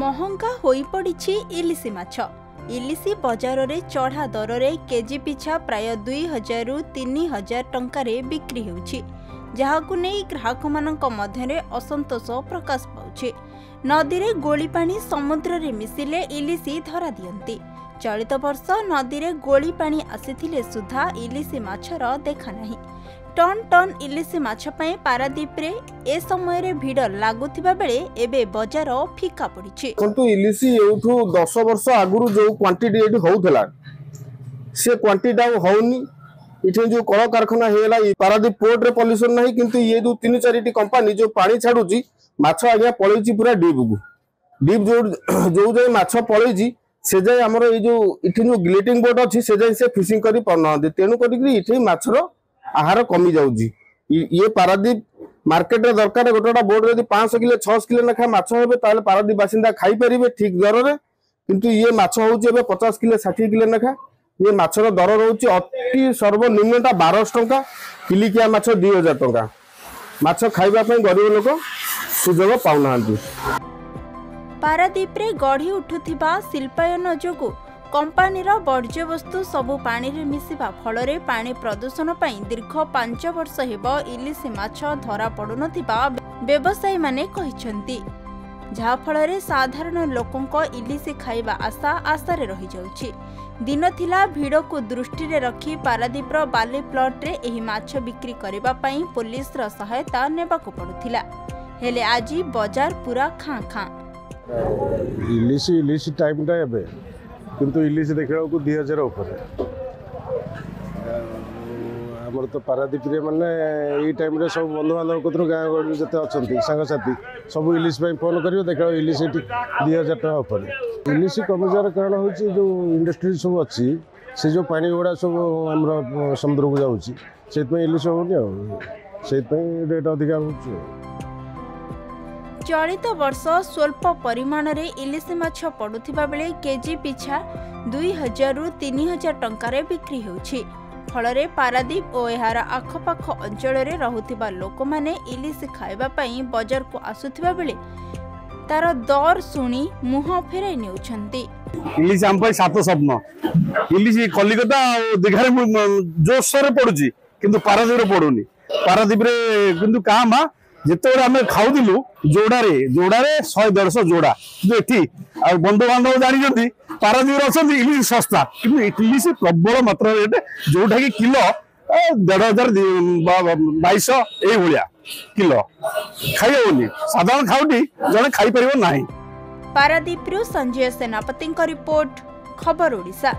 महंगा होई पड़िछि इलिसी माछ। इलिसी बजार रे चढ़ा दर रे केजी पिछा प्राय 2000 रु 3000 टंकारे बिक्री होउछि, जहाकु नै ग्राहक मानक मध्यरे असंतोष प्रकाश पाउछि। नदी रे गोली पानी समुद्र रे मिसिले इलिसी धरा दियंती। चलित वर्ष नदी रे गोली पानी आसीथिले सुधा इलिसी माछर देखा नाही। टन टन इलिसी माछ पई पारादीप रे ए समय रे भीड़ लागुथिबा बेले एबे बाजार फीका पड़िछि। किंतु इलिसी एठू 10 वर्ष आगुरु जो क्वांटिटी एठी होउथला से क्वांटिटी होउनी। इथे जो कल कारखाना हेला पारादीप पोर्ट रे पॉल्यूशन नाही, किंतु ये जो 3-4टी कंपनी जो पानी छाडुची माछ आज्ञा पळैची पूरा डीप को डीप जो जाय माछ पळैची से जाय हमर ए जो इथे जो ग्लेटिंग बोट अछि से जाय से फिशिंग करी पड़ना दे। तेनु करी इथे माछर आहार कमी जाउची। ये पारादीप मार्केट रे दरकार गोटेटा बोर्ड यदि 500 किलो 600 किलो नखा माछ हेबे ताले पारादीप बासिंदा खाई परिबे ठीक दर रे। किंतु ये माछ होउची एबे 50 किलो 60 किलो नखा। ये माछर दर रहउची अति सर्वनिम्नटा 1200 टंका, किलिकिया माछ 2000 टंका। माछ खाइबा पई गरीब लोक सुजोग पाउनांती। पारादीप रे गढ़ी उठुथिबा शिल्पायन जोगु कंपानीर वर्ज्य वस्तु सबु पानी रे मिसिबा फलरे पानी प्रदूषण पई दीर्घ 5 वर्ष हेबो इलिसी माछ धरा पडुनथिबा व्यवसायी माने कहिसंती, जहा फलरे साधारण लोकंक इलिसी खाइबा आशा रे रहि जाउछि। दिन थिला भिड़ को दृष्टि रे रखी पारादीप रो बाली प्लॉट रे एही माछ बिक्री करबा पई पुलिस रो सहायता नेबाको पडुथिला, हेले आजी बाजार पूरा खां खां। इलिसी टाइम टा एबे किंतु इलिसी देखा 2000 ऊपर आमर तो पारादीप रे माने एई टाइम रे सब बंधु बांधव कतर गाँ गहली जते अछंती सांगसाथी सब इलिसी पई फोन करियो देखा इलिसी 2000 टका ऊपर। इलिसी कमजार कारण होची जो इंडस्ट्री सब अछि से जो पानी गुड़ा सब हमर समुद्र को जाउची सेत पई इलिसी होनी आ सेत पई रेट अधिक होची। चलित वर्ष स्वल्प परिमाण रे इलिसी माछ पडुथिबा बेले केजी पिछा 2000 रु 3000 टंकारे बिक्री होउछि। फलरे पारादीप और एहार आखपाख अंचल रे रहुथिबा लोक माने इलिसी खाइबा पई बाजार को आसुथिबा बेले तार दर सुनी मुह फेराई नेउछंती। इलिसी हम पई सात स्वप्न। इलिसी कलिकता और दिघारे जोशरे पडुची किंतु पारादीप रे पडुनी। पारादीप रे किंतु कामा जिते आम खाऊलु जोड़े 100-150 जोड़ा कि बंधु बांधव जानी पारादीप अच्छा इलिसी सस्ता कि इलिसी प्रबल मात्रा रेट जोटा कि किलो 1500-2200 ये किलो खाई होनी साधारण खाऊटी जड़े खाई पार ना। पारादीप संजय सेनापति रिपोर्ट, खबर ओडिशा।